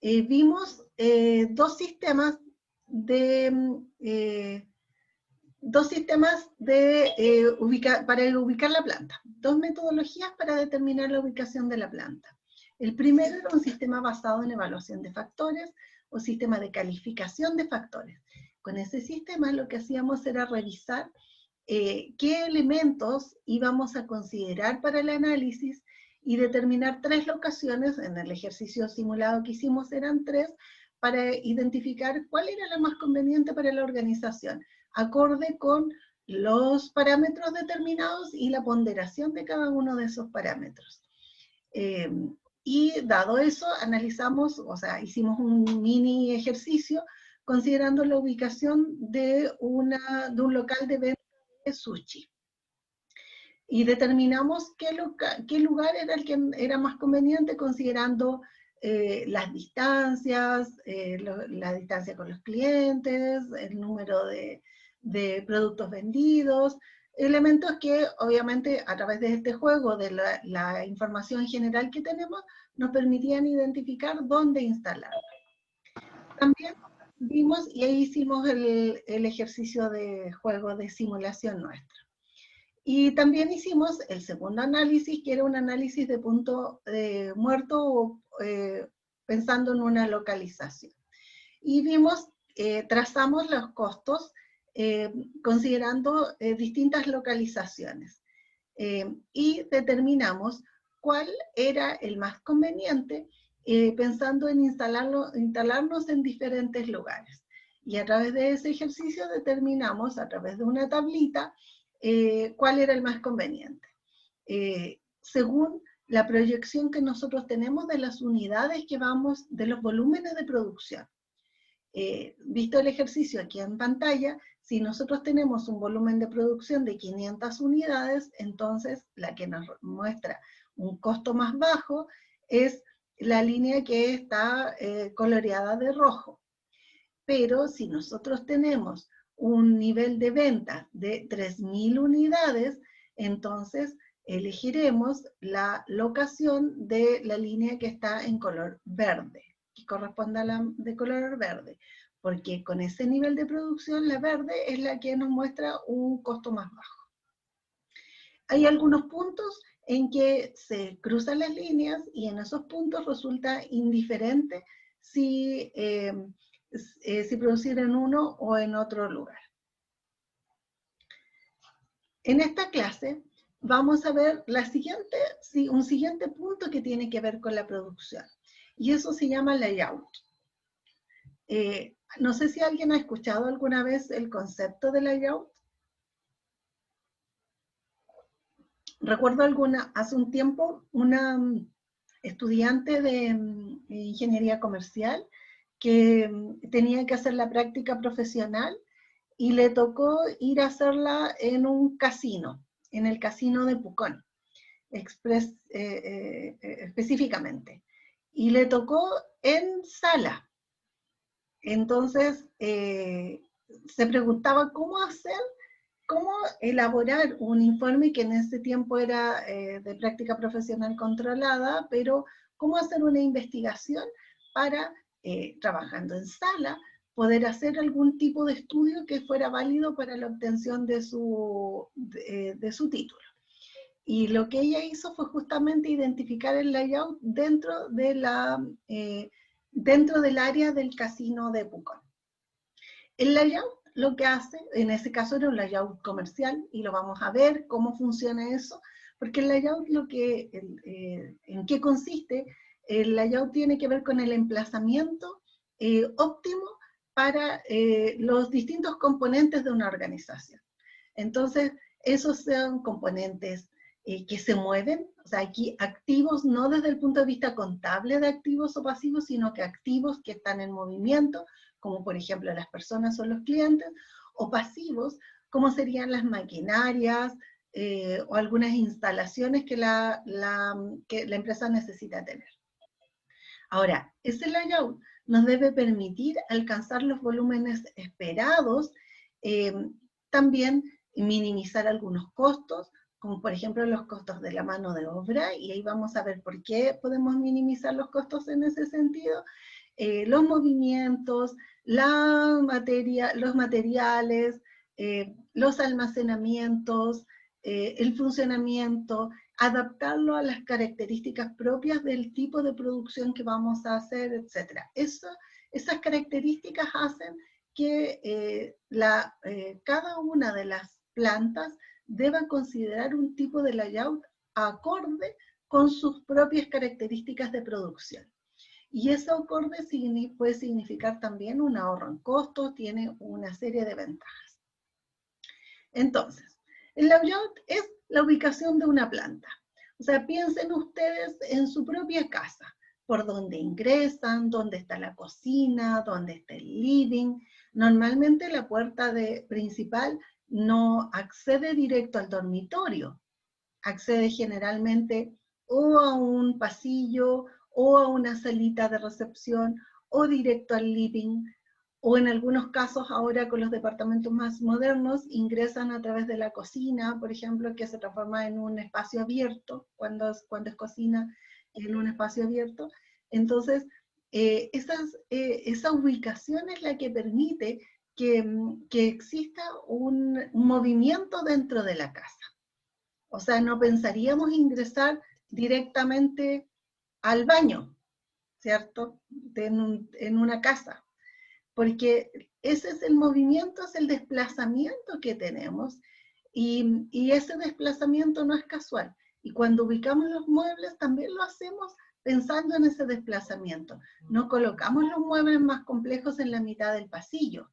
vimos dos sistemas para ubicar la planta, dos metodologías para determinar la ubicación de la planta. El primero era un sistema basado en evaluación de factores o sistema de calificación de factores. Con ese sistema lo que hacíamos era revisar qué elementos íbamos a considerar para el análisis y determinar 3 locaciones. En el ejercicio simulado que hicimos eran 3, para identificar cuál era la más conveniente para la organización, acorde con los parámetros determinados y la ponderación de cada uno de esos parámetros. Y dado eso, analizamos, o sea, hicimos un mini ejercicio considerando la ubicación de un local de venta de sushi. Y determinamos qué lugar era el que era más conveniente considerando las distancias, la distancia con los clientes, el número de productos vendidos, elementos que obviamente a través de este juego, de la información general que tenemos, nos permitían identificar dónde instalarlo. También vimos, y ahí hicimos el ejercicio de juego de simulación nuestra. Y también hicimos el segundo análisis, que era un análisis de punto muerto, pensando en una localización. Y vimos, trazamos los costos considerando distintas localizaciones. Y determinamos cuál era el más conveniente, pensando en instalarnos en diferentes lugares. Y a través de ese ejercicio determinamos, a través de una tablita, cuál era el más conveniente, según la proyección que nosotros tenemos de las unidades que vamos, de los volúmenes de producción. Visto el ejercicio aquí en pantalla, si nosotros tenemos un volumen de producción de 500 unidades, entonces la que nos muestra un costo más bajo es la línea que está coloreada de rojo. Pero si nosotros tenemos un nivel de venta de 3.000 unidades, entonces elegiremos la locación de la línea que está en color verde, que corresponde a la de color verde, porque con ese nivel de producción, la verde es la que nos muestra un costo más bajo. Hay algunos puntos en que se cruzan las líneas y en esos puntos resulta indiferente si producir en uno o en otro lugar. En esta clase vamos a ver un siguiente punto que tiene que ver con la producción, y eso se llama layout. No sé si alguien ha escuchado alguna vez el concepto de layout. Recuerdo hace un tiempo, una estudiante de ingeniería comercial que tenía que hacer la práctica profesional y le tocó ir a hacerla en un casino, en el casino de Pucón, específicamente. Y le tocó en sala. Entonces, se preguntaba cómo elaborar un informe que en ese tiempo era de práctica profesional controlada, pero cómo hacer una investigación para, trabajando en sala, poder hacer algún tipo de estudio que fuera válido para la obtención de su título. Y lo que ella hizo fue justamente identificar el layout dentro del área del casino de Pucón. El layout lo que hace, en ese caso era un layout comercial, y lo vamos a ver cómo funciona eso, porque el layout en qué consiste. El layout tiene que ver con el emplazamiento óptimo para los distintos componentes de una organización. Entonces, esos son componentes que se mueven, o sea, aquí activos no desde el punto de vista contable de activos o pasivos, sino que activos que están en movimiento, como por ejemplo las personas o los clientes, o pasivos, como serían las maquinarias o algunas instalaciones que la empresa necesita tener. Ahora, ese layout nos debe permitir alcanzar los volúmenes esperados, también minimizar algunos costos, como por ejemplo los costos de la mano de obra, y ahí vamos a ver por qué podemos minimizar los costos en ese sentido, los movimientos, la materia, los materiales, los almacenamientos, el funcionamiento, adaptarlo a las características propias del tipo de producción que vamos a hacer, etc. Esas características hacen que cada una de las plantas deba considerar un tipo de layout acorde con sus propias características de producción. Y ese acorde puede significar también un ahorro en costos, tiene una serie de ventajas. Entonces, el layout es la ubicación de una planta. O sea, piensen ustedes en su propia casa, por dónde ingresan, dónde está la cocina, dónde está el living. Normalmente la puerta principal no accede directo al dormitorio, accede generalmente o a un pasillo, o a una salita de recepción, o directo al living, o en algunos casos ahora con los departamentos más modernos ingresan a través de la cocina, por ejemplo, que se transforma en un espacio abierto, cuando es cocina en un espacio abierto. Entonces, esa ubicación es la que permite que exista un movimiento dentro de la casa. O sea, no pensaríamos ingresar directamente al baño, ¿cierto? En una casa, porque ese es el movimiento, es el desplazamiento que tenemos, y ese desplazamiento no es casual. Y cuando ubicamos los muebles también lo hacemos pensando en ese desplazamiento. No colocamos los muebles más complejos en la mitad del pasillo,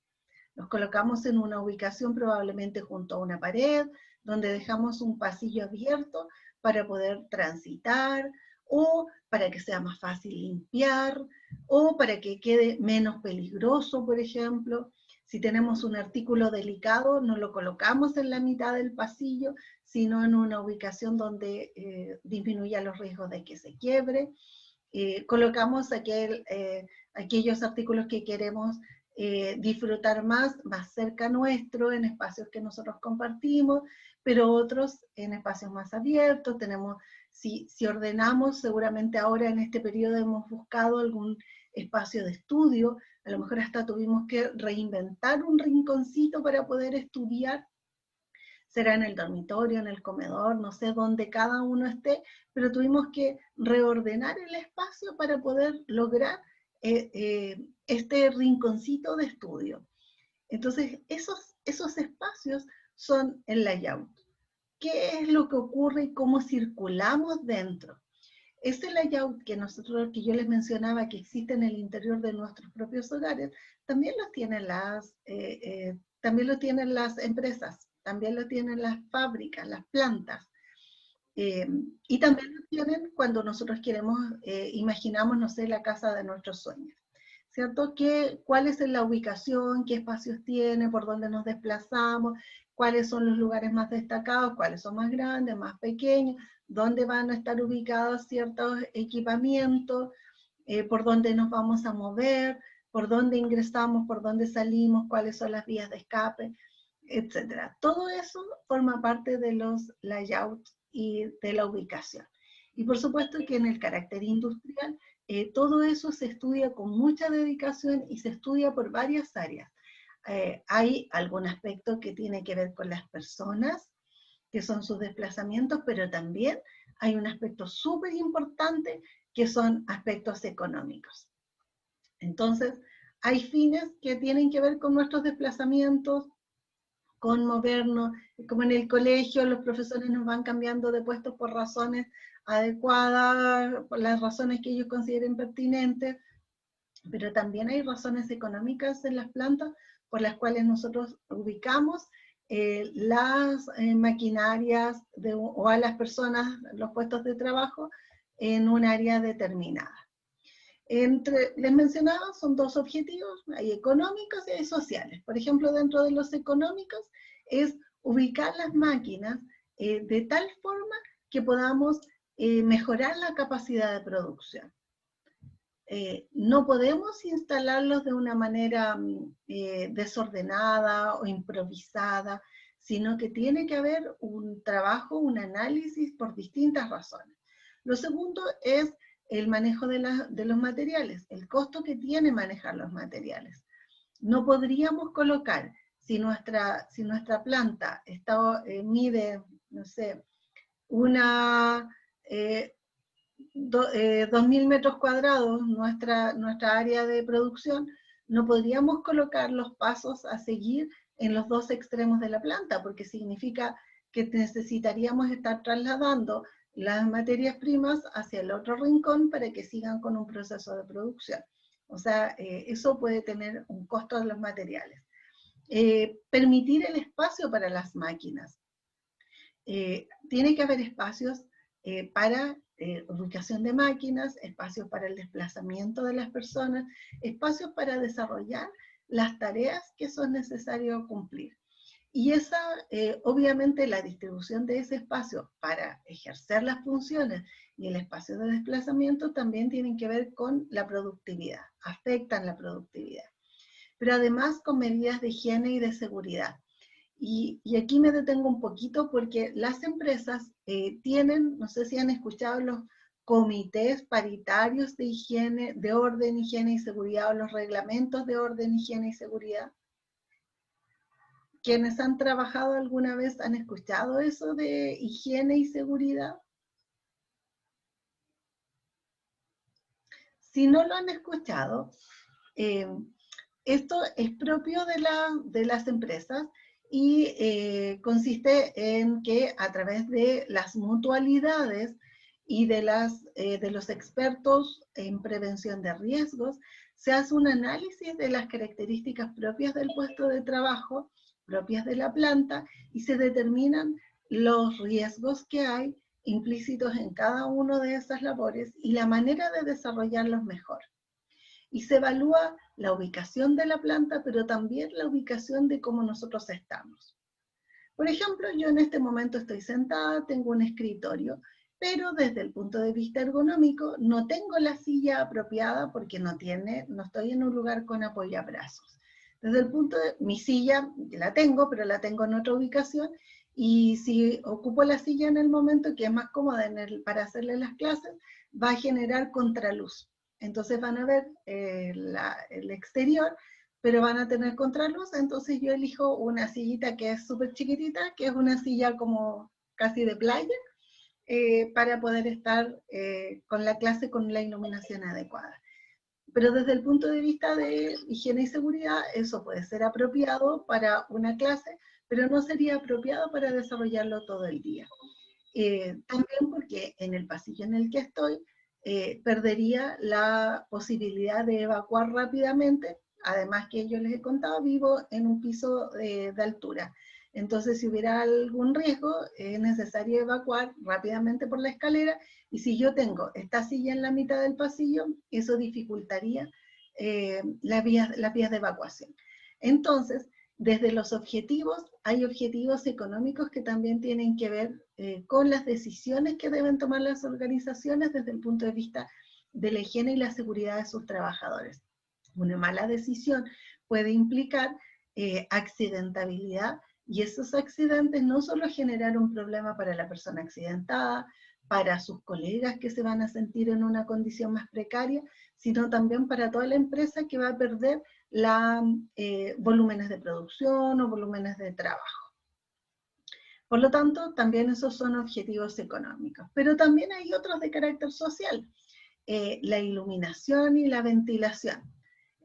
los colocamos en una ubicación probablemente junto a una pared, donde dejamos un pasillo abierto para poder transitar, o para que sea más fácil limpiar, o para que quede menos peligroso, por ejemplo. Si tenemos un artículo delicado, no lo colocamos en la mitad del pasillo, sino en una ubicación donde disminuya los riesgos de que se quiebre. Colocamos aquellos artículos que queremos disfrutar más cerca nuestro, en espacios que nosotros compartimos, pero otros en espacios más abiertos. Si ordenamos, seguramente ahora en este periodo hemos buscado algún espacio de estudio, a lo mejor hasta tuvimos que reinventar un rinconcito para poder estudiar, será en el dormitorio, en el comedor, no sé dónde cada uno esté, pero tuvimos que reordenar el espacio para poder lograr este rinconcito de estudio. Entonces, esos espacios son el layout. ¿Qué es lo que ocurre y cómo circulamos dentro? Ese layout que yo les mencionaba que existe en el interior de nuestros propios hogares, también lo tienen las empresas, también lo tienen las fábricas, las plantas. Y también lo tienen cuando nosotros imaginamos, no sé, la casa de nuestros sueños, ¿cierto? ¿Cuál es la ubicación? ¿Qué espacios tiene? ¿Por dónde nos desplazamos? ¿Cuáles son los lugares más destacados? ¿Cuáles son más grandes, más pequeños? ¿Dónde van a estar ubicados ciertos equipamientos? ¿Por dónde nos vamos a mover? ¿Por dónde ingresamos? ¿Por dónde salimos? ¿Cuáles son las vías de escape? Etcétera. Todo eso forma parte de los layouts y de la ubicación. Y por supuesto que en el carácter industrial, todo eso se estudia con mucha dedicación y se estudia por varias áreas. Hay algún aspecto que tiene que ver con las personas, que son sus desplazamientos, pero también hay un aspecto súper importante que son aspectos económicos. Entonces, hay fines que tienen que ver con nuestros desplazamientos, con movernos, como en el colegio los profesores nos van cambiando de puestos por razones adecuadas, por las razones que ellos consideren pertinentes, pero también hay razones económicas en las plantas por las cuales nosotros ubicamos las maquinarias o a las personas, los puestos de trabajo, en un área determinada. Les mencionaba, son dos objetivos, hay económicos y hay sociales. Por ejemplo, dentro de los económicos es ubicar las máquinas de tal forma que podamos mejorar la capacidad de producción. No podemos instalarlos de una manera desordenada o improvisada, sino que tiene que haber un trabajo, un análisis por distintas razones. Lo segundo es el manejo de los materiales, el costo que tiene manejar los materiales. No podríamos colocar, si nuestra planta mide, no sé, 2.000 metros cuadrados, nuestra área de producción, no podríamos colocar los pasos a seguir en los dos extremos de la planta, porque significa que necesitaríamos estar trasladando las materias primas hacia el otro rincón para que sigan con un proceso de producción. O sea, eso puede tener un costo de los materiales. Permitir el espacio para las máquinas. Tiene que haber espacios para ubicación de máquinas, espacios para el desplazamiento de las personas, espacios para desarrollar las tareas que son necesarios cumplir. Y obviamente la distribución de ese espacio para ejercer las funciones y el espacio de desplazamiento también tienen que ver con la productividad, afectan la productividad. Pero además con medidas de higiene y de seguridad. Y aquí me detengo un poquito porque las empresas tienen, no sé si han escuchado los comités paritarios de higiene, de orden, higiene y seguridad, o los reglamentos de orden, higiene y seguridad. ¿Quienes han trabajado alguna vez han escuchado eso de higiene y seguridad? Si no lo han escuchado, esto es propio de las empresas y consiste en que a través de las mutualidades y de los expertos en prevención de riesgos, se hace un análisis de las características propias del puesto de trabajo, propias de la planta, y se determinan los riesgos que hay implícitos en cada una de esas labores y la manera de desarrollarlos mejor. Y se evalúa la ubicación de la planta, pero también la ubicación de cómo nosotros estamos. Por ejemplo, yo en este momento estoy sentada, tengo un escritorio, pero desde el punto de vista ergonómico no tengo la silla apropiada porque no estoy en un lugar con apoyabrazos. Desde el punto de mi silla la tengo, pero la tengo en otra ubicación, y si ocupo la silla en el momento que es más cómoda para hacerle las clases, va a generar contraluz. Entonces van a ver el exterior, pero van a tener contraluz, entonces yo elijo una sillita que es súper chiquitita, que es una silla como casi de playa, para poder estar con la clase con la iluminación adecuada. Pero desde el punto de vista de higiene y seguridad, eso puede ser apropiado para una clase, pero no sería apropiado para desarrollarlo todo el día. También porque en el pasillo en el que estoy, perdería la posibilidad de evacuar rápidamente. Además que yo les he contado, vivo en un piso de altura. Entonces, si hubiera algún riesgo, es necesario evacuar rápidamente por la escalera, y si yo tengo esta silla en la mitad del pasillo, eso dificultaría las vías de evacuación. Entonces, desde los objetivos, hay objetivos económicos que también tienen que ver con las decisiones que deben tomar las organizaciones desde el punto de vista de la higiene y la seguridad de sus trabajadores. Una mala decisión puede implicar accidentabilidad, y esos accidentes no solo generar un problema para la persona accidentada, para sus colegas que se van a sentir en una condición más precaria, sino también para toda la empresa que va a perder volúmenes de producción o volúmenes de trabajo. Por lo tanto, también esos son objetivos económicos. Pero también hay otros de carácter social. La iluminación y la ventilación.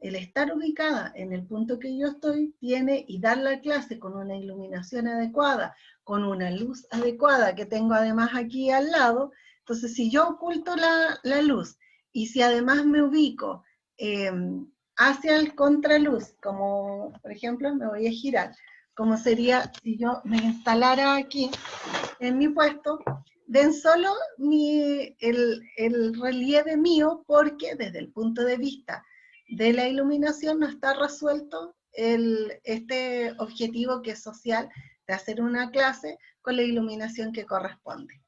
El estar ubicada en el punto que yo estoy y dar la clase con una iluminación adecuada, con una luz adecuada que tengo además aquí al lado. Entonces, si yo oculto la luz y si además me ubico hacia el contraluz, como por ejemplo me voy a girar, como sería si yo me instalara aquí en mi puesto, ven solo el relieve mío, porque desde el punto de vista de la iluminación no está resuelto este objetivo que es social, de hacer una clase con la iluminación que corresponde.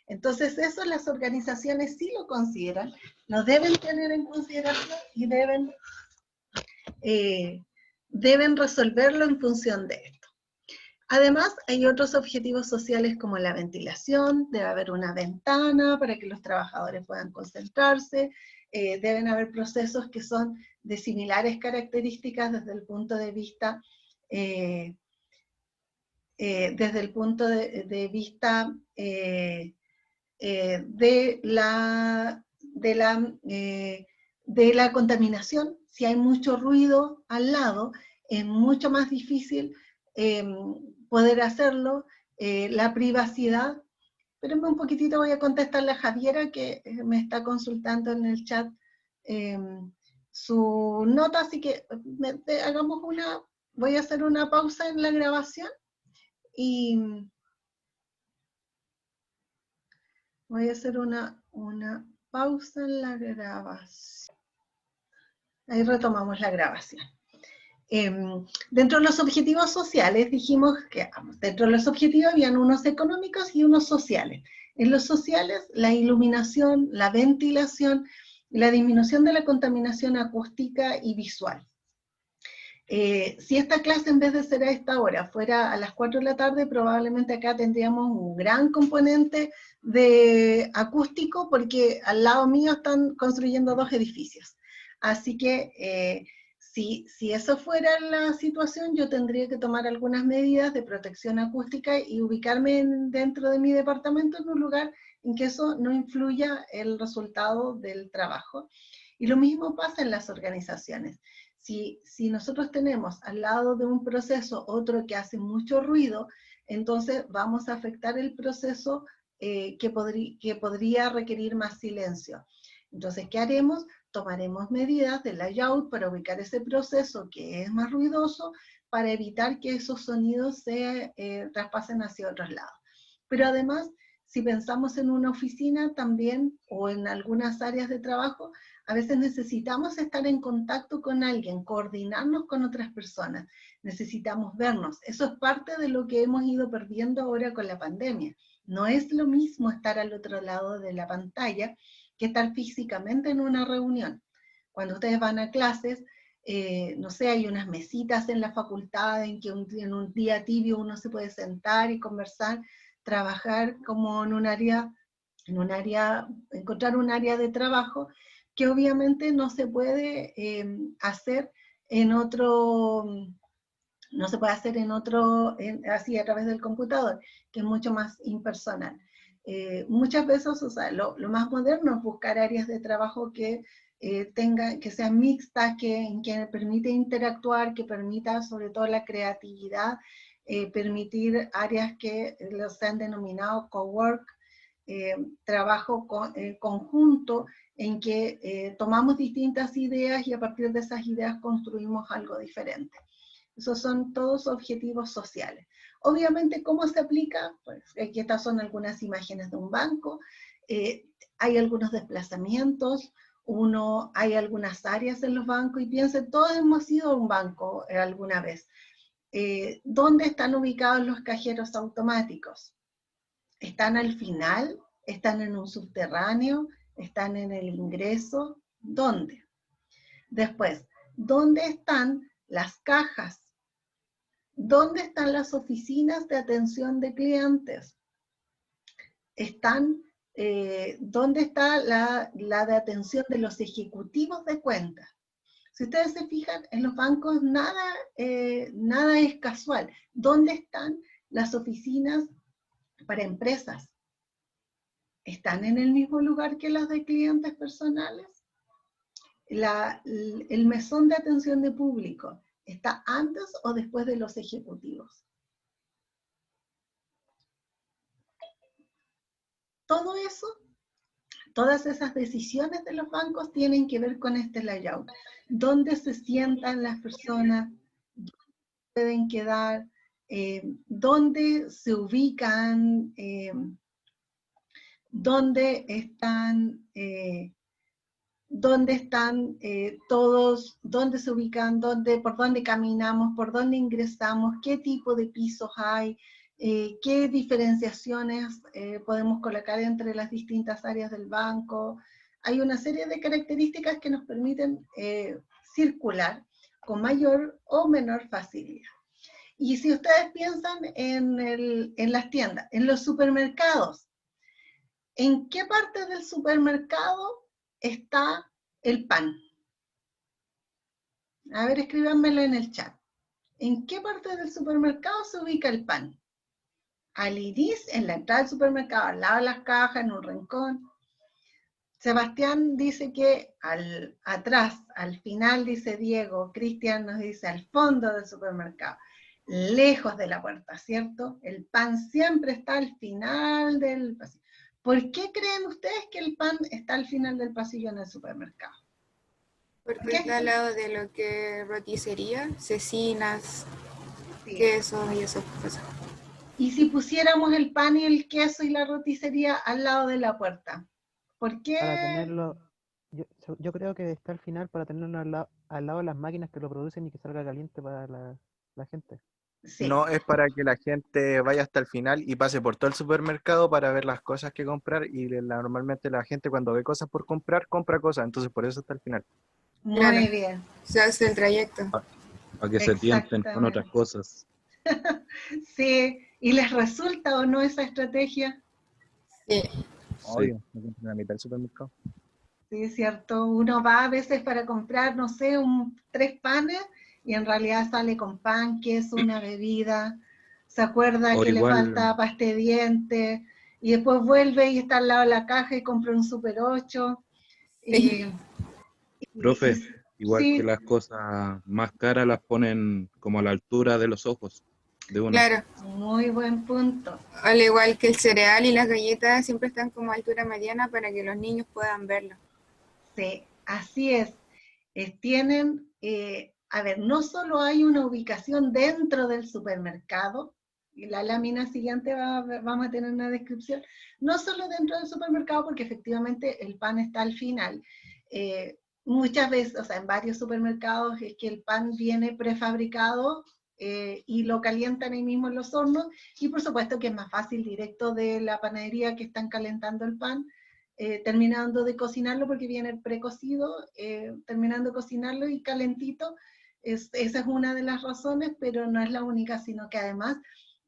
Entonces eso las organizaciones sí lo consideran, lo deben tener en consideración y deben resolverlo en función de esto. Además, hay otros objetivos sociales como la ventilación, debe haber una ventana para que los trabajadores puedan concentrarse, deben haber procesos que son de similares características desde el punto de vista de la contaminación. Si hay mucho ruido al lado, es mucho más difícil poder hacerlo. La privacidad. Espérenme un poquitito, voy a contestarle a Javiera que me está consultando en el chat su nota, así que voy a hacer una pausa en la grabación y voy a hacer una pausa en la grabación. Ahí retomamos la grabación. Dentro de los objetivos sociales, dijimos que dentro de los objetivos habían unos económicos y unos sociales. En los sociales, la iluminación, la ventilación, la disminución de la contaminación acústica y visual. Si esta clase en vez de ser a esta hora fuera a las 4 de la tarde, probablemente acá tendríamos un gran componente de acústico porque al lado mío están construyendo 2 edificios. Así que si eso fuera la situación, yo tendría que tomar algunas medidas de protección acústica y ubicarme dentro de mi departamento en un lugar en que eso no influya el resultado del trabajo. Y lo mismo pasa en las organizaciones. Si nosotros tenemos al lado de un proceso otro que hace mucho ruido, entonces vamos a afectar el proceso que podría requerir más silencio. Entonces, ¿qué haremos? Tomaremos medidas de layout para ubicar ese proceso que es más ruidoso para evitar que esos sonidos se traspasen hacia otros lados. Pero además, si pensamos en una oficina también o en algunas áreas de trabajo, a veces necesitamos estar en contacto con alguien, coordinarnos con otras personas, necesitamos vernos. Eso es parte de lo que hemos ido perdiendo ahora con la pandemia. No es lo mismo estar al otro lado de la pantalla que estar físicamente en una reunión. Cuando ustedes van a clases, no sé, hay unas mesitas en la facultad en que en un día tibio uno se puede sentar y conversar, trabajar como en un área, encontrar un área de trabajo que obviamente no se puede hacer en otro, no se puede hacer así a través del computador, que es mucho más impersonal. Muchas veces, o sea, lo más moderno es buscar áreas de trabajo que sean mixtas, que permite interactuar, que permita sobre todo la creatividad, permitir áreas que se han denominado cowork, trabajo conjunto, en que tomamos distintas ideas y a partir de esas ideas construimos algo diferente. Esos son todos objetivos sociales. Obviamente, ¿cómo se aplica? Pues aquí estas son algunas imágenes de un banco. Hay algunos desplazamientos, hay algunas áreas en los bancos, y piensen, todos hemos ido a un banco alguna vez. ¿Dónde están ubicados los cajeros automáticos? ¿Están al final? ¿Están en un subterráneo? ¿Están en el ingreso? ¿Dónde? Después, ¿dónde están las cajas? ¿Dónde están las oficinas de atención de clientes? ¿Dónde está la de atención de los ejecutivos de cuentas? Si ustedes se fijan, en los bancos nada es casual. ¿Dónde están las oficinas para empresas? ¿Están en el mismo lugar que las de clientes personales? El mesón de atención de público, ¿está antes o después de los ejecutivos? Todo eso, todas esas decisiones de los bancos tienen que ver con este layout. ¿Dónde se sientan las personas? ¿Dónde pueden quedar? ¿Dónde se ubican? ¿Dónde están todos? ¿Dónde se ubican? ¿Por dónde caminamos? ¿Por dónde ingresamos? ¿Qué tipo de pisos hay? ¿Qué diferenciaciones podemos colocar entre las distintas áreas del banco? Hay una serie de características que nos permiten circular con mayor o menor facilidad. Y si ustedes piensan en las tiendas, en los supermercados, ¿en qué parte del supermercado está el pan? A ver, escríbanmelo en el chat. ¿En qué parte del supermercado se ubica el pan? Al inicio, en la entrada del supermercado, al lado de las cajas, en un rincón. Sebastián dice que atrás, al final, dice Diego. Cristian nos dice al fondo del supermercado, lejos de la puerta, ¿cierto? El pan siempre está al final del pasillo. ¿Por qué creen ustedes que el pan está al final del pasillo en el supermercado? Porque está al lado de lo que roticería, cecinas, Sí. quesos y esas cosas. ¿Y si pusiéramos el pan y el queso y la roticería al lado de la puerta? ¿Por qué? Para tenerlo, yo creo que está al final para tenerlo al lado de las máquinas que lo producen y que salga caliente para la gente. Sí. No, es para que la gente vaya hasta el final y pase por todo el supermercado para ver las cosas que comprar y normalmente la gente cuando ve cosas por comprar, compra cosas, entonces por eso está al final. Muy Claro. bien. Se hace el trayecto. Para que se tienten con otras cosas. Sí, ¿y les resulta o no esa estrategia? Sí. Obvio, me compro en la mitad del supermercado. Sí, es cierto. Uno va a veces para comprar, no sé, 3 panes y en realidad sale con pan, queso, una bebida. Se acuerda O que le igual, falta pasta de dientes y después vuelve y está al lado de la caja y compra un Super 8. Y, profe, igual que sí, las cosas más caras las ponen como a la altura de los ojos de uno. Claro. muy buen punto. Al igual que el cereal y las galletas siempre están como a altura mediana para que los niños puedan verlo. Sí, así es. Tienen, a ver, no solo hay una ubicación dentro del supermercado, y la lámina siguiente vamos a tener una descripción, no solo dentro del supermercado, porque efectivamente el pan está al final. Muchas veces, o sea, en varios supermercados es que el pan viene prefabricado y lo calientan ahí mismo en los hornos, y por supuesto que es más fácil directo de la panadería que están calentando el pan, terminando de cocinarlo porque viene precocido, terminando de cocinarlo y calentito. Esa es una de las razones, pero no es la única, sino que además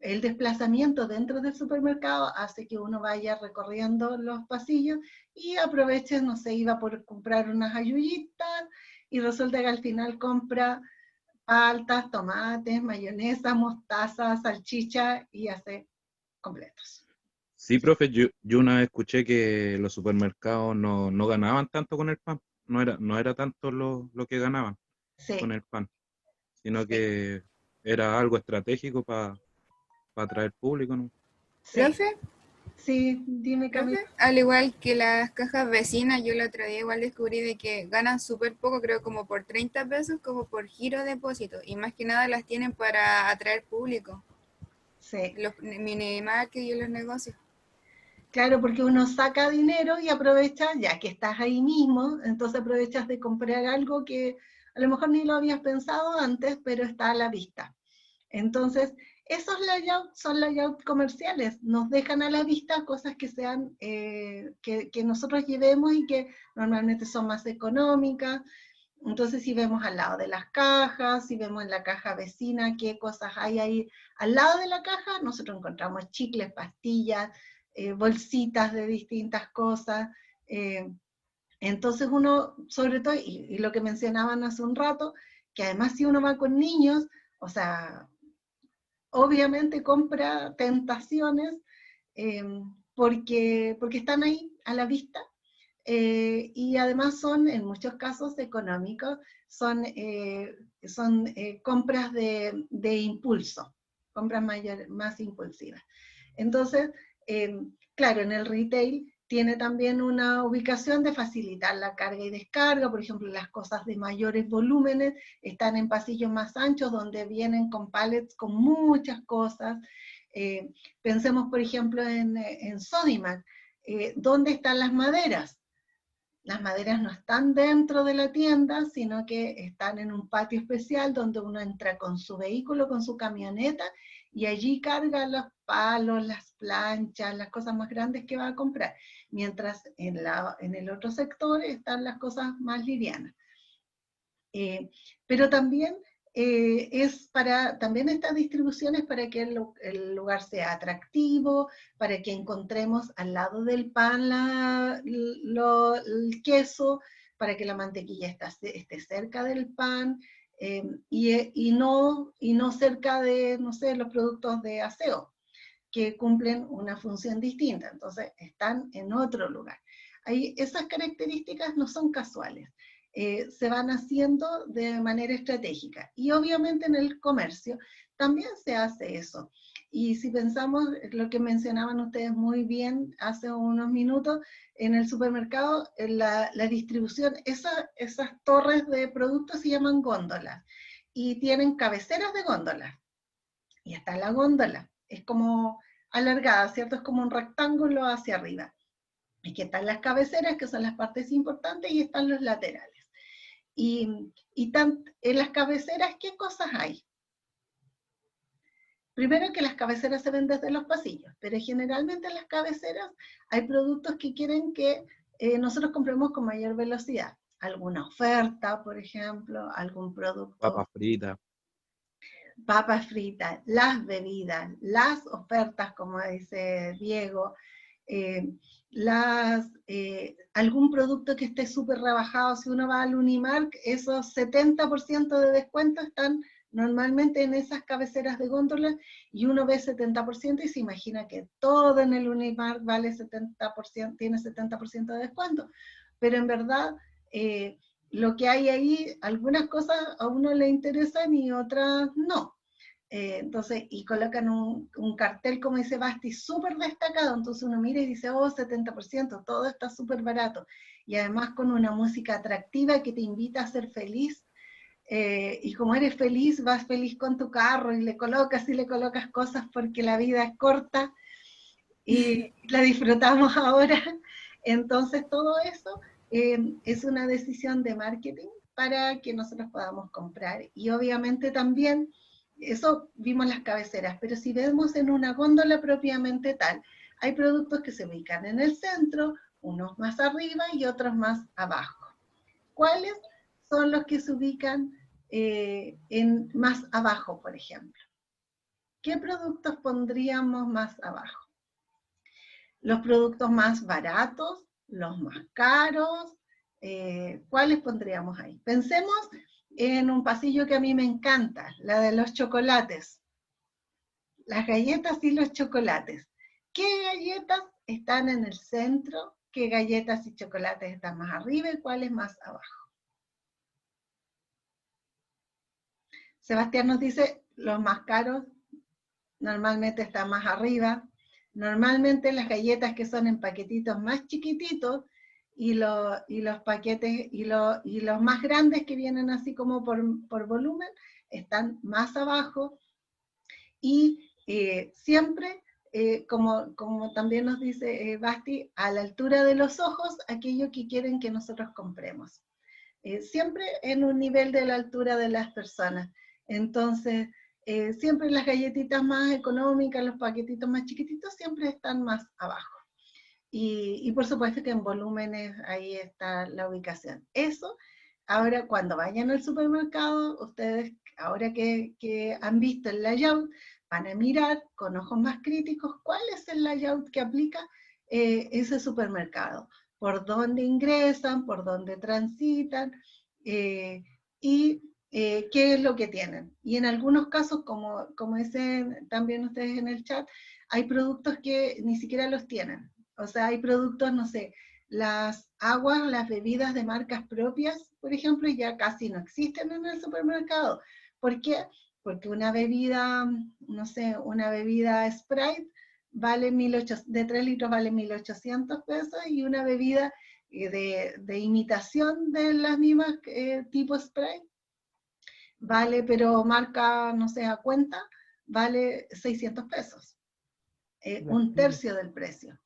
el desplazamiento dentro del supermercado hace que uno vaya recorriendo los pasillos y aproveche, no sé, iba por comprar unas ayullitas y resulta que al final compra paltas, tomates, mayonesa, mostaza, salchicha y hace completos. Sí, profe, yo una vez escuché que los supermercados no ganaban tanto con el pan. No era tanto lo que ganaban con Sí, el pan, sino sí, que era algo estratégico para atraer público, ¿no? sí. ¿Profe? Sí, dime Camila. ¿Profe? Al igual que las cajas vecinas, yo el otro día igual descubrí de que ganan súper poco, creo como por 30 pesos, como por giro depósito. Y más que nada las tienen para atraer público. Sí, Los mini market y los negocios. claro, porque uno saca dinero y aprovecha, ya que estás ahí mismo, entonces aprovechas de comprar algo que a lo mejor ni lo habías pensado antes, pero está a la vista. Entonces, esos layouts son layouts comerciales, nos dejan a la vista cosas que sean, que nosotros llevemos y que normalmente son más económicas. Entonces, si vemos al lado de las cajas, si vemos en la caja vecina qué cosas hay ahí al lado de la caja, nosotros encontramos chicles, pastillas, bolsitas de distintas cosas. eh, entonces uno, sobre todo, y lo que mencionaban hace un rato, que además si uno va con niños, o sea, obviamente compra tentaciones eh, porque están ahí a la vista y además son en muchos casos económicos, son compras de impulso, compras más impulsivas. Entonces, claro, en el retail tiene también una ubicación de facilitar la carga y descarga, por ejemplo, las cosas de mayores volúmenes están en pasillos más anchos donde vienen con pallets con muchas cosas. Pensemos, por ejemplo, en Sodimac, ¿dónde están las maderas? Las maderas no están dentro de la tienda, sino que están en un patio especial donde uno entra con su vehículo, con su camioneta, y allí carga los palos, las planchas, las cosas más grandes que va a comprar. Mientras en el otro sector están las cosas más livianas. Pero también también estas distribuciones para que el lugar sea atractivo, para que encontremos al lado del pan el queso, para que la mantequilla esté cerca del pan, y no cerca de, no sé, los productos de aseo, que cumplen una función distinta, entonces están en otro lugar. Esas características no son casuales. Se van haciendo de manera estratégica. Y obviamente en el comercio también se hace eso. Y si pensamos lo que mencionaban ustedes muy bien hace unos minutos, en el supermercado, la distribución, esas torres de productos se llaman góndolas y tienen cabeceras de góndolas. Y está la góndola, es como alargada, ¿cierto? Es como un rectángulo hacia arriba. Y que están las cabeceras, que son las partes importantes, y están los laterales. Y en las cabeceras, ¿qué cosas hay? Primero que las cabeceras se ven desde los pasillos, pero generalmente en las cabeceras hay productos que quieren que nosotros compremos con mayor velocidad. Alguna oferta, por ejemplo, algún producto. Papas fritas. Papas fritas, las bebidas, las ofertas, como dice Diego, algún producto que esté súper rebajado. Si uno va al Unimark, esos 70% de descuento están normalmente en esas cabeceras de góndola, y uno ve 70% y se imagina que todo en el Unimark vale 70%, tiene 70% de descuento, pero en verdad lo que hay ahí, algunas cosas a uno le interesan y otras no. Entonces, y colocan un cartel, como dice Basti, súper destacado, entonces uno mira y dice, oh, 70%, todo está súper barato, y además con una música atractiva que te invita a ser feliz, y como eres feliz, vas feliz con tu carro, y le colocas cosas porque la vida es corta, y la disfrutamos ahora. Entonces todo eso es una decisión de marketing para que nosotros podamos comprar, y obviamente también, eso vimos las cabeceras, pero si vemos en una góndola propiamente tal, hay productos que se ubican en el centro, unos más arriba y otros más abajo. ¿Cuáles son los que se ubican más abajo, por ejemplo? ¿Qué productos pondríamos más abajo? Los productos más baratos, los más caros, ¿cuáles pondríamos ahí? Pensemos en un pasillo que a mí me encanta, la de los chocolates, las galletas y los chocolates. ¿Qué galletas están en el centro? ¿Qué galletas y chocolates están más arriba y cuáles más abajo? Sebastián nos dice, los más caros normalmente están más arriba. Normalmente las galletas que son en paquetitos más chiquititos, y los paquetes y los más grandes que vienen así como por volumen, están más abajo. Y siempre, como también nos dice Basti, a la altura de los ojos, aquello que quieren que nosotros compremos. Siempre en un nivel de la altura de las personas. Entonces, siempre las galletitas más económicas, los paquetitos más chiquititos, siempre están más abajo. Y por supuesto que en volúmenes ahí está la ubicación. Eso, ahora cuando vayan al supermercado, ustedes, ahora que han visto el layout, van a mirar con ojos más críticos cuál es el layout que aplica ese supermercado, por dónde ingresan, por dónde transitan, y qué es lo que tienen. Y en algunos casos, como dicen también ustedes en el chat, hay productos que ni siquiera los tienen. O sea, hay productos, no sé, las aguas, las bebidas de marcas propias, por ejemplo, ya casi no existen en el supermercado. ¿Por qué? Porque una bebida, no sé, una bebida Sprite vale 1.800, de 3 litros vale 1.800 pesos, y una bebida de imitación de las mismas tipo Sprite vale, pero marca, no sé, a cuenta, vale 600 pesos. Un tercio del precio.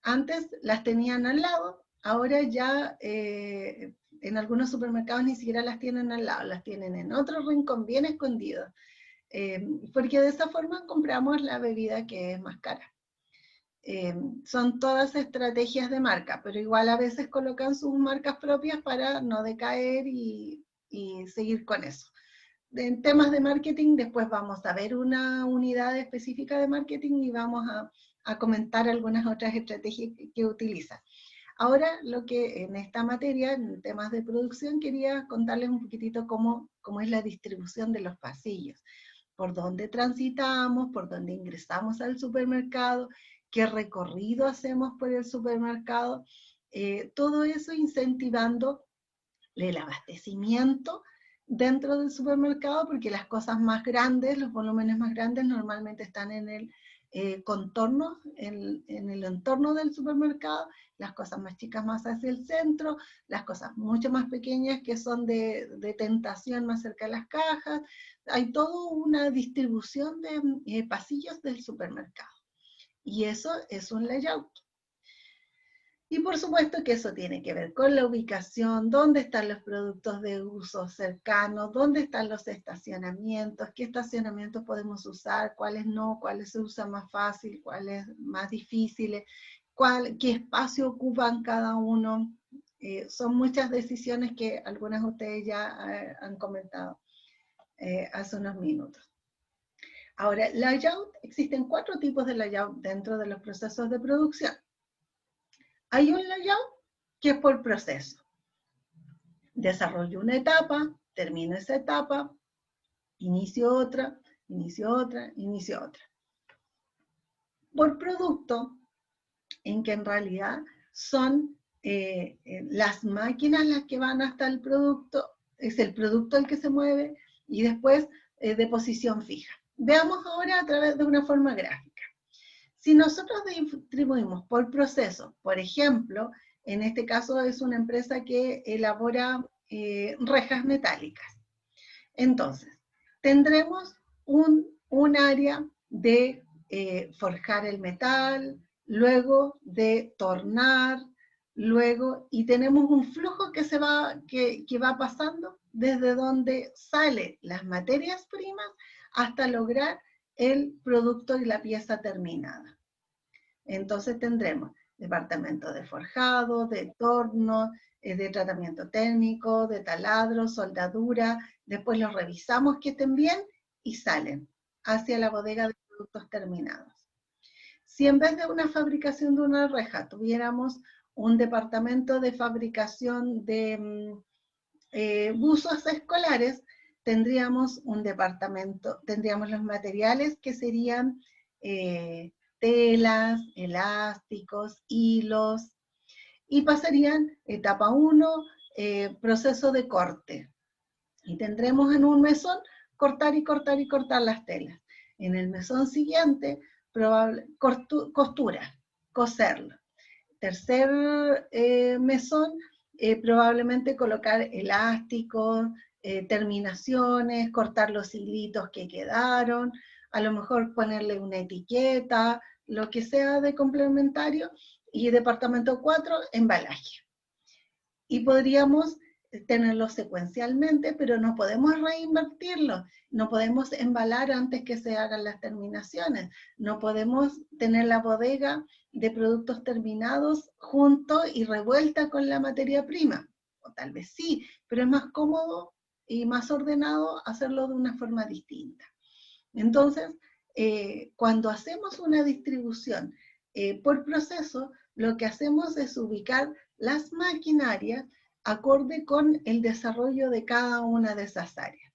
Antes las tenían al lado, ahora ya en algunos supermercados ni siquiera las tienen al lado, las tienen en otro rincón bien escondido, porque de esa forma compramos la bebida que es más cara. Son todas estrategias de marca, pero igual a veces colocan sus marcas propias para no decaer y seguir con eso. en temas de marketing, después vamos a ver una unidad específica de marketing y vamos a comentar algunas otras estrategias que utiliza. Ahora, lo que en esta materia, en temas de producción, quería contarles un poquitito cómo es la distribución de los pasillos, por dónde transitamos, por dónde ingresamos al supermercado, qué recorrido hacemos por el supermercado, todo eso incentivando el abastecimiento dentro del supermercado, porque las cosas más grandes, los volúmenes más grandes normalmente están en el contorno, en el entorno del supermercado, las cosas más chicas más hacia el centro, las cosas mucho más pequeñas que son de tentación más cerca de las cajas. Hay toda una distribución de pasillos del supermercado. Y eso es un layout. Y por supuesto que eso tiene que ver con la ubicación, dónde están los productos de uso cercanos, dónde están los estacionamientos, qué estacionamientos podemos usar, cuáles no, cuáles se usan más fácil, cuáles más difíciles, qué espacio ocupan cada uno. Son muchas decisiones que algunas de ustedes ya han comentado hace unos minutos. Ahora, layout, existen 4 tipos de layout dentro de los procesos de producción. Hay un layout que es por proceso. Desarrollo una etapa, termino esa etapa, inicio otra, inicio otra, inicio otra. Por producto, en que en realidad son las máquinas las que van hasta el producto, es el producto el que se mueve, y después de posición fija. Veamos ahora a través de una forma gráfica. Si nosotros distribuimos por proceso, por ejemplo, en este caso es una empresa que elabora rejas metálicas. Entonces, tendremos un área de forjar el metal, luego de tornar, luego, y tenemos un flujo que va pasando desde donde salen las materias primas hasta lograr el producto y la pieza terminada. Entonces tendremos departamento de forjado, de torno, de tratamiento térmico, de taladro, soldadura, después los revisamos que estén bien y salen hacia la bodega de productos terminados. Si en vez de una fabricación de una reja tuviéramos un departamento de fabricación de buzos escolares, tendríamos un departamento, tendríamos los materiales que serían telas, elásticos, hilos, y pasarían etapa 1, proceso de corte. Y tendremos en un mesón cortar y cortar y cortar las telas. En el mesón siguiente, costura, coserlo. Tercer mesón, probablemente colocar elásticos, terminaciones, cortar los hilitos que quedaron, a lo mejor ponerle una etiqueta, lo que sea de complementario, y departamento 4, embalaje. Y podríamos tenerlo secuencialmente, pero no podemos reinvertirlo, no podemos embalar antes que se hagan las terminaciones, no podemos tener la bodega de productos terminados junto y revuelta con la materia prima, o tal vez sí, pero es más cómodo y más ordenado hacerlo de una forma distinta. Entonces, cuando hacemos una distribución por proceso, lo que hacemos es ubicar las maquinarias acorde con el desarrollo de cada una de esas áreas.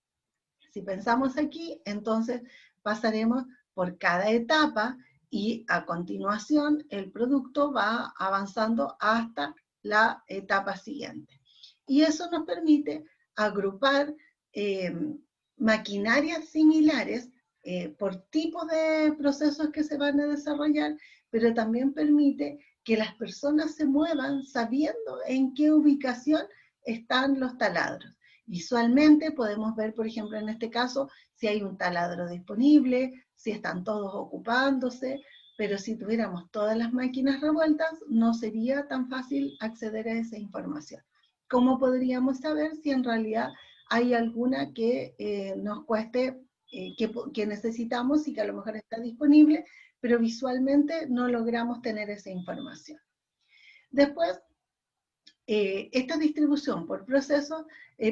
Si pensamos aquí, entonces pasaremos por cada etapa y a continuación el producto va avanzando hasta la etapa siguiente. Y eso nos permite agrupar maquinarias similares por tipos de procesos que se van a desarrollar, pero también permite que las personas se muevan sabiendo en qué ubicación están los taladros. Visualmente podemos ver, por ejemplo, en este caso, si hay un taladro disponible, si están todos ocupándose, pero si tuviéramos todas las máquinas revueltas, no sería tan fácil acceder a esa información. ¿Cómo podríamos saber si en realidad hay alguna que nos cueste, que necesitamos y que a lo mejor está disponible, pero visualmente no logramos tener esa información? Después, esta distribución por procesos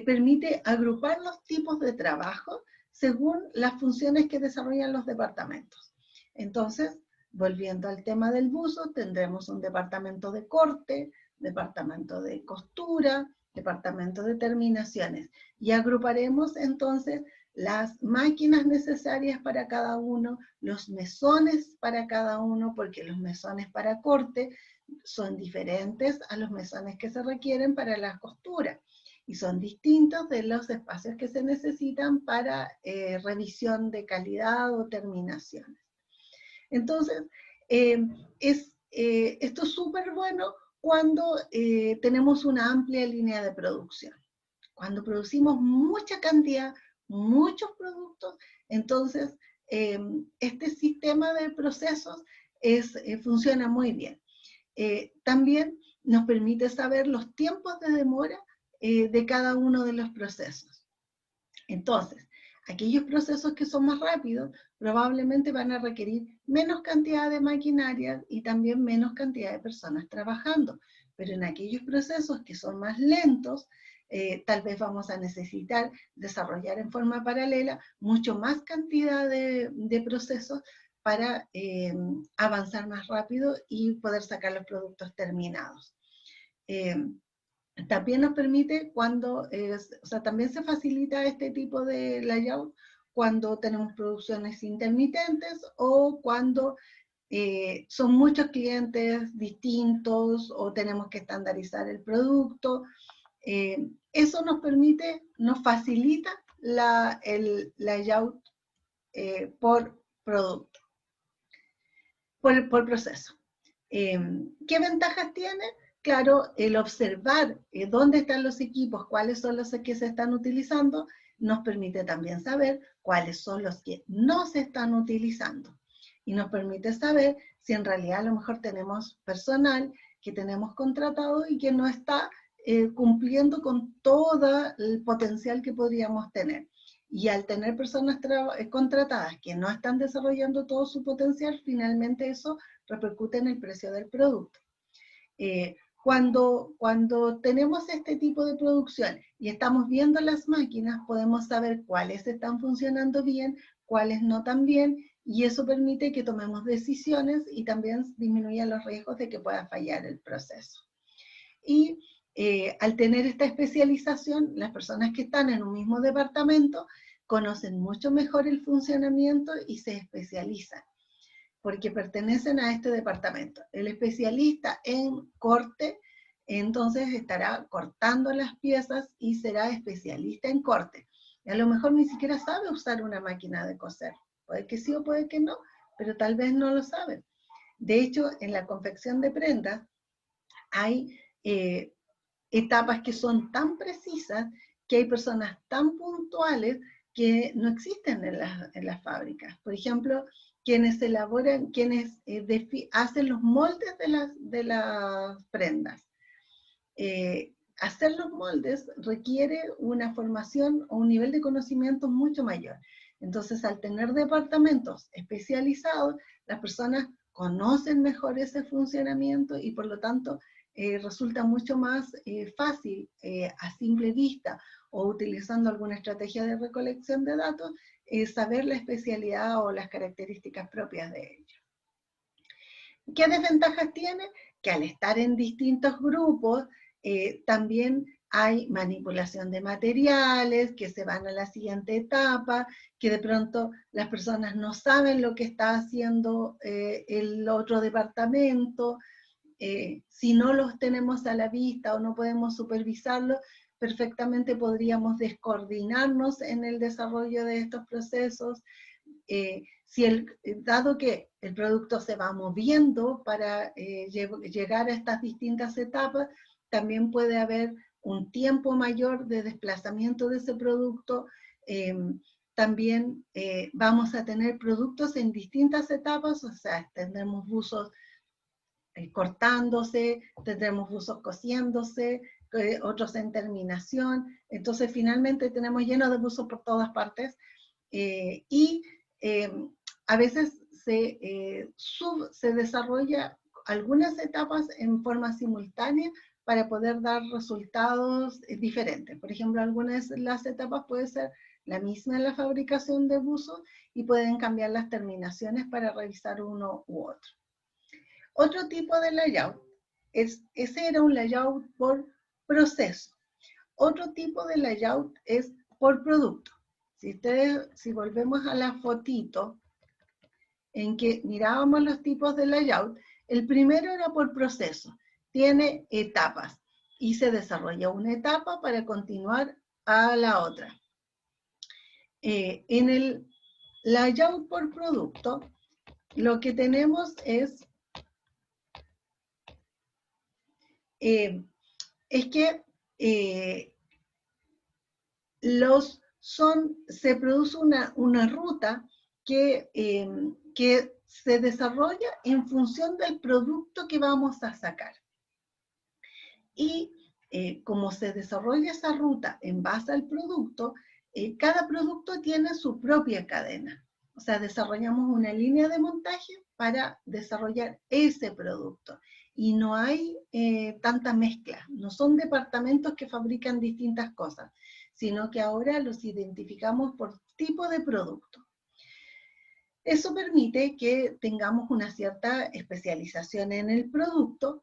permite agrupar los tipos de trabajo según las funciones que desarrollan los departamentos. Entonces, volviendo al tema del buzo, tendremos un departamento de corte, departamento de costura, departamento de terminaciones, y agruparemos entonces las máquinas necesarias para cada uno, los mesones para cada uno, porque los mesones para corte son diferentes a los mesones que se requieren para la costura, y son distintos de los espacios que se necesitan para revisión de calidad o terminaciones. Entonces, esto es súper bueno cuando tenemos una amplia línea de producción. Cuando producimos mucha cantidad, muchos productos, entonces este sistema de procesos funciona muy bien. También nos permite saber los tiempos de demora de cada uno de los procesos. Entonces, aquellos procesos que son más rápidos probablemente van a requerir menos cantidad de maquinaria y también menos cantidad de personas trabajando. Pero en aquellos procesos que son más lentos, tal vez vamos a necesitar desarrollar en forma paralela mucho más cantidad de procesos para avanzar más rápido y poder sacar los productos terminados. También nos permite también se facilita este tipo de layout cuando tenemos producciones intermitentes o cuando son muchos clientes distintos o tenemos que estandarizar el producto. Eso nos facilita el layout por producto, por proceso. ¿Qué ventajas tiene? Claro, el observar dónde están los equipos, cuáles son los que se están utilizando, nos permite también saber cuáles son los que no se están utilizando. Y nos permite saber si en realidad a lo mejor tenemos personal que tenemos contratado y que no está cumpliendo con todo el potencial que podríamos tener. Y al tener personas contratadas que no están desarrollando todo su potencial, finalmente eso repercute en el precio del producto. Cuando tenemos este tipo de producción y estamos viendo las máquinas, podemos saber cuáles están funcionando bien, cuáles no tan bien, y eso permite que tomemos decisiones y también disminuya los riesgos de que pueda fallar el proceso. Y al tener esta especialización, las personas que están en un mismo departamento conocen mucho mejor el funcionamiento y se especializan, porque pertenecen a este departamento. El especialista en corte, entonces estará cortando las piezas y será especialista en corte. Y a lo mejor ni siquiera sabe usar una máquina de coser. Puede que sí o puede que no, pero tal vez no lo sabe. De hecho, en la confección de prendas hay etapas que son tan precisas que hay personas tan puntuales que no existen en las fábricas. Por ejemplo, quienes elaboran, hacen los moldes de las prendas. Hacer los moldes requiere una formación o un nivel de conocimiento mucho mayor. Entonces, al tener departamentos especializados, las personas conocen mejor ese funcionamiento y por lo tanto resulta mucho más fácil a simple vista o utilizando alguna estrategia de recolección de datos, saber la especialidad o las características propias de ellos. ¿Qué desventajas tiene? Que al estar en distintos grupos, también hay manipulación de materiales, que se van a la siguiente etapa, que de pronto las personas no saben lo que está haciendo el otro departamento. Si no los tenemos a la vista o no podemos supervisarlos, perfectamente podríamos descoordinarnos en el desarrollo de estos procesos. Dado que el producto se va moviendo para llegar a estas distintas etapas, también puede haber un tiempo mayor de desplazamiento de ese producto. También vamos a tener productos en distintas etapas, o sea, tendremos buzos cortándose, tendremos buzos cosiéndose, otros en terminación. Entonces finalmente tenemos lleno de buzos por todas partes y a veces se desarrolla algunas etapas en forma simultánea para poder dar resultados diferentes. Por ejemplo, algunas de las etapas pueden ser la misma en la fabricación de buzos y pueden cambiar las terminaciones para revisar uno u otro. Otro tipo de layout, ese era un layout por proceso. Otro tipo de layout es por producto. Si volvemos a la fotito en que mirábamos los tipos de layout, el primero era por proceso. Tiene etapas y se desarrolla una etapa para continuar a la otra. En el layout por producto, lo que tenemos es que se produce una ruta que se desarrolla en función del producto que vamos a sacar. Y como se desarrolla esa ruta en base al producto, cada producto tiene su propia cadena. O sea, desarrollamos una línea de montaje para desarrollar ese producto. Y no hay tanta mezcla. No son departamentos que fabrican distintas cosas, sino que ahora los identificamos por tipo de producto. Eso permite que tengamos una cierta especialización en el producto,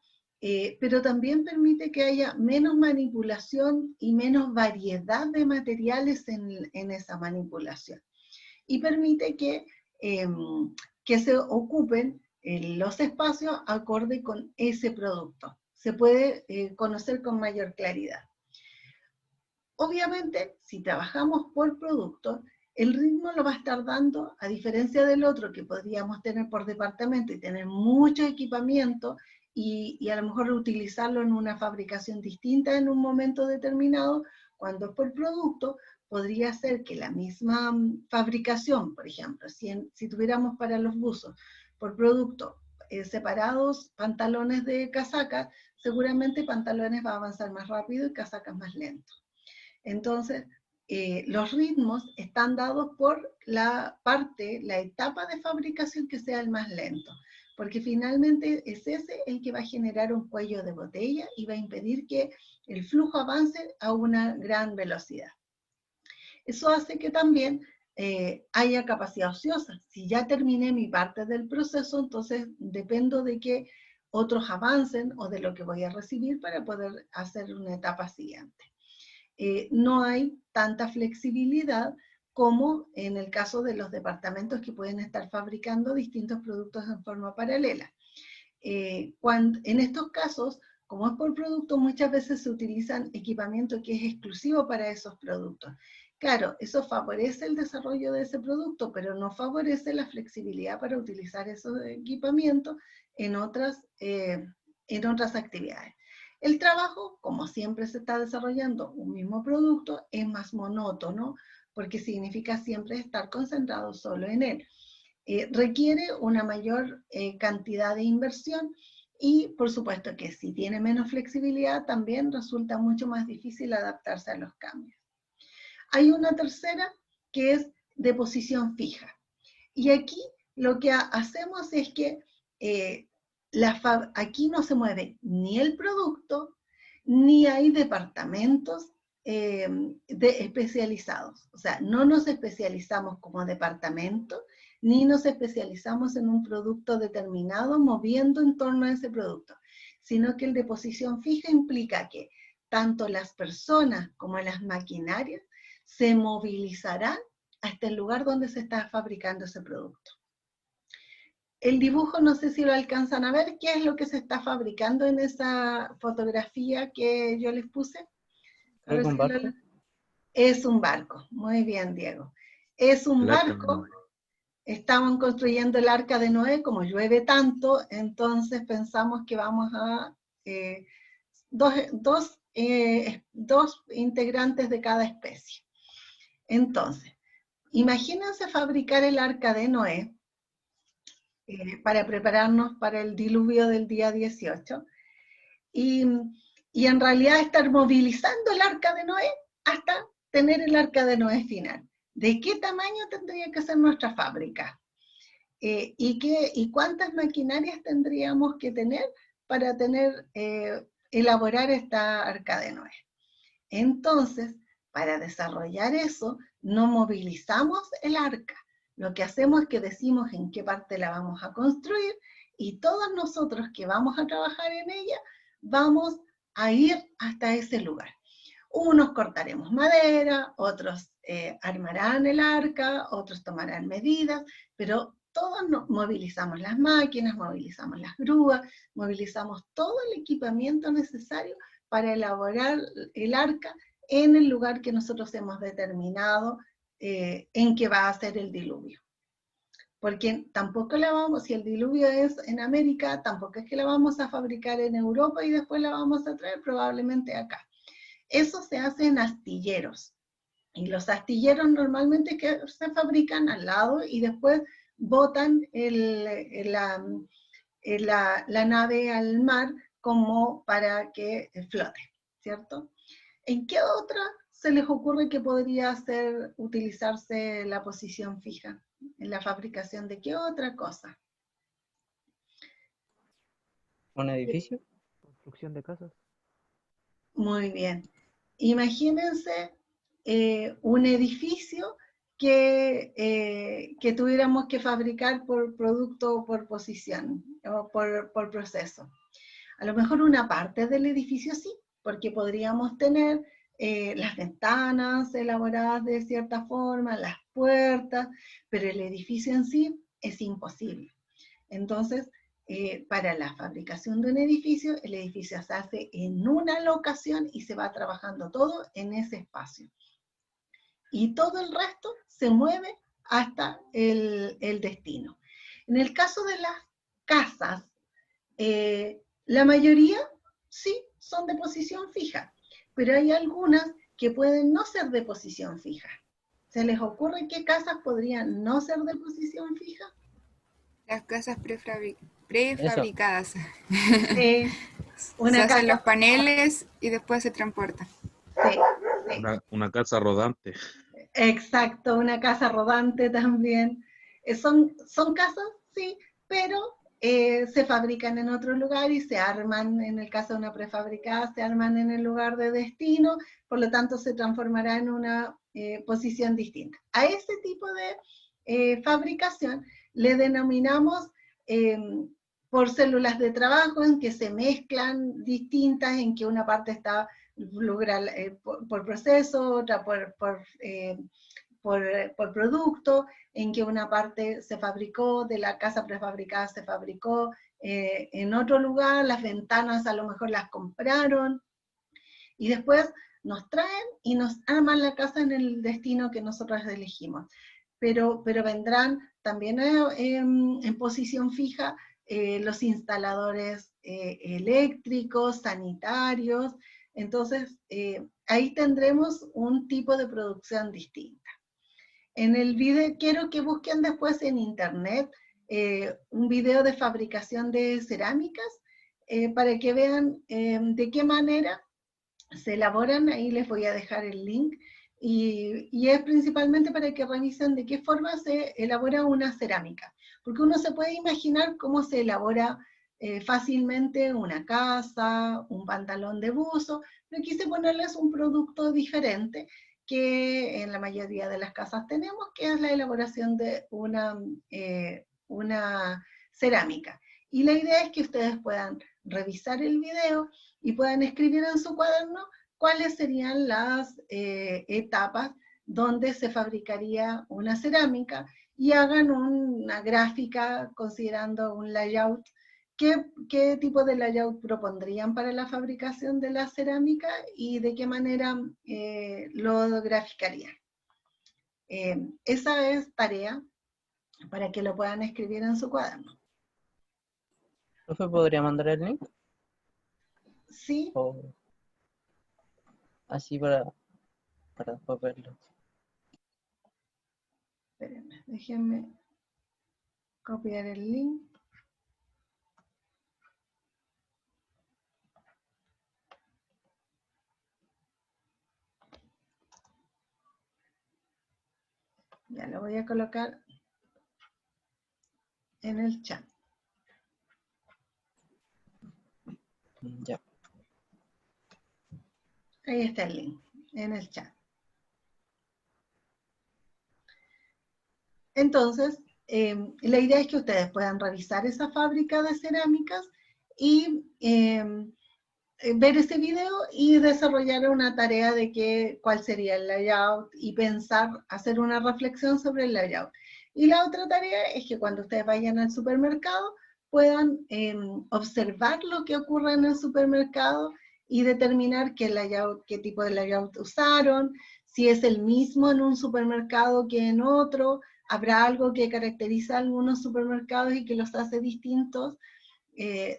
pero también permite que haya menos manipulación y menos variedad de materiales en esa manipulación. Y permite que se ocupen los espacios acorde con ese producto. Se puede conocer con mayor claridad. Obviamente, si trabajamos por producto, el ritmo lo va a estar dando, a diferencia del otro que podríamos tener por departamento y tener mucho equipamiento y a lo mejor utilizarlo en una fabricación distinta en un momento determinado. Cuando es por producto, podría ser que la misma fabricación, por ejemplo, si tuviéramos para los buzos por producto separados pantalones de casaca, seguramente pantalones va a avanzar más rápido y casacas más lento. Entonces, los ritmos están dados por la etapa de fabricación que sea el más lento, porque finalmente es ese el que va a generar un cuello de botella y va a impedir que el flujo avance a una gran velocidad. Eso hace que también haya capacidad ociosa. Si ya terminé mi parte del proceso, entonces dependo de que otros avancen o de lo que voy a recibir para poder hacer una etapa siguiente. No hay tanta flexibilidad como en el caso de los departamentos que pueden estar fabricando distintos productos en forma paralela. En estos casos, como es por producto, muchas veces se utilizan equipamiento que es exclusivo para esos productos. Claro, eso favorece el desarrollo de ese producto, pero no favorece la flexibilidad para utilizar esos equipamientos en otras actividades. El trabajo, como siempre se está desarrollando un mismo producto, es más monótono, porque significa siempre estar concentrado solo en él. Requiere una mayor cantidad de inversión y, por supuesto, que si tiene menos flexibilidad, también resulta mucho más difícil adaptarse a los cambios. Hay una tercera que es de posición fija. Y aquí lo que hacemos es que aquí no se mueve ni el producto, ni hay departamentos especializados. O sea, no nos especializamos como departamento, ni nos especializamos en un producto determinado moviendo en torno a ese producto, sino que el de posición fija implica que tanto las personas como las maquinarias se movilizarán hasta el lugar donde se está fabricando ese producto. El dibujo, no sé si lo alcanzan a ver, ¿qué es lo que se está fabricando en esa fotografía que yo les puse? ¿Es un barco? Es un barco, muy bien, Diego. Es un barco. Estaban construyendo el Arca de Noé, como llueve tanto, entonces pensamos que vamos a dos integrantes de cada especie. Entonces, imagínense fabricar el Arca de Noé para prepararnos para el diluvio del día 18 y en realidad estar movilizando el Arca de Noé hasta tener el Arca de Noé final. ¿De qué tamaño tendría que ser nuestra fábrica? ¿Y cuántas maquinarias tendríamos que tener para elaborar esta arca de Noé? Entonces, para desarrollar eso, no movilizamos el arca. Lo que hacemos es que decimos en qué parte la vamos a construir y todos nosotros que vamos a trabajar en ella, vamos a ir hasta ese lugar. Unos cortaremos madera, otros armarán el arca, otros tomarán medidas, pero todos movilizamos las máquinas, movilizamos las grúas, movilizamos todo el equipamiento necesario para elaborar el arca en el lugar que nosotros hemos determinado en que va a ser el diluvio. Porque tampoco si el diluvio es en América, tampoco es que la vamos a fabricar en Europa y después la vamos a traer probablemente acá. Eso se hace en astilleros. Y los astilleros normalmente que se fabrican al lado y después botan la nave al mar como para que flote, ¿cierto? ¿En qué otra se les ocurre que podría utilizarse la posición fija? ¿En la fabricación de qué otra cosa? ¿Un edificio? Construcción de casas. Muy bien. Imagínense un edificio que tuviéramos que fabricar por producto o por posición o por proceso. A lo mejor una parte del edificio sí, porque podríamos tener las ventanas elaboradas de cierta forma, las puertas, pero el edificio en sí es imposible. Entonces, para la fabricación de un edificio, el edificio se hace en una locación y se va trabajando todo en ese espacio. Y todo el resto se mueve hasta el destino. En el caso de las casas, la mayoría sí son de posición fija, pero hay algunas que pueden no ser de posición fija. ¿Se les ocurre qué casas podrían no ser de posición fija? Las casas prefabricadas. Sí, Se una hacen los casa, paneles y después se transportan. sí, sí. Una casa rodante. Exacto, una casa rodante también. Son casas, sí, pero se fabrican en otro lugar y se arman, en el caso de una prefabricada, se arman en el lugar de destino, por lo tanto se transformará en una posición distinta. A ese tipo de fabricación le denominamos por células de trabajo en que se mezclan distintas, en que una parte está por proceso, otra por producto, en que una parte se fabricó, de la casa prefabricada se fabricó en otro lugar, las ventanas a lo mejor las compraron, y después nos traen y nos arman la casa en el destino que nosotros elegimos. Pero vendrán también en posición fija los instaladores eléctricos, sanitarios, entonces ahí tendremos un tipo de producción distinta. En el video, quiero que busquen después en internet un video de fabricación de cerámicas para que vean de qué manera se elaboran. Ahí les voy a dejar el link. Y es principalmente para que revisen de qué forma se elabora una cerámica. Porque uno se puede imaginar cómo se elabora fácilmente una casa, un pantalón de buzo, pero quise ponerles un producto diferente que en la mayoría de las casas tenemos, que es la elaboración de una cerámica. Y la idea es que ustedes puedan revisar el video y puedan escribir en su cuaderno cuáles serían las etapas donde se fabricaría una cerámica y hagan una gráfica considerando un layout. ¿Qué tipo de layout propondrían para la fabricación de la cerámica y de qué manera lo graficarían? Esa es tarea para que lo puedan escribir en su cuaderno. ¿Profe, podría mandar el link? Sí, O así para después verlo. espérenme, déjenme copiar el link. Ya lo voy a colocar. en el chat. Ya. Ahí está el link, en el chat. Entonces, la idea es que ustedes puedan revisar esa fábrica de cerámicas y ver ese video y desarrollar una tarea de cuál sería el layout y pensar, hacer una reflexión sobre el layout. Y la otra tarea es que cuando ustedes vayan al supermercado puedan observar lo que ocurre en el supermercado y determinar qué tipo de layout usaron, si es el mismo en un supermercado que en otro, habrá algo que caracteriza a algunos supermercados y que los hace distintos.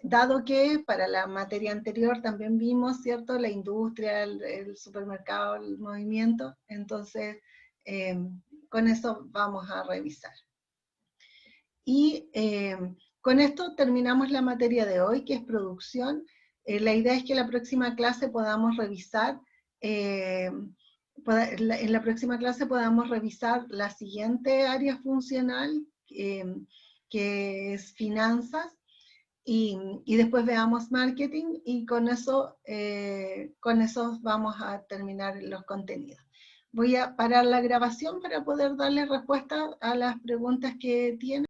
Dado que para la materia anterior también vimos, ¿cierto?, la industria, el supermercado, el movimiento, entonces con eso vamos a revisar. Y con esto terminamos la materia de hoy, que es producción. La idea es que la próxima clase podamos revisar, en la próxima clase podamos revisar la siguiente área funcional, que es finanzas, y después veamos marketing, y con eso vamos a terminar los contenidos. Voy a parar la grabación para poder darle respuesta a las preguntas que tienen.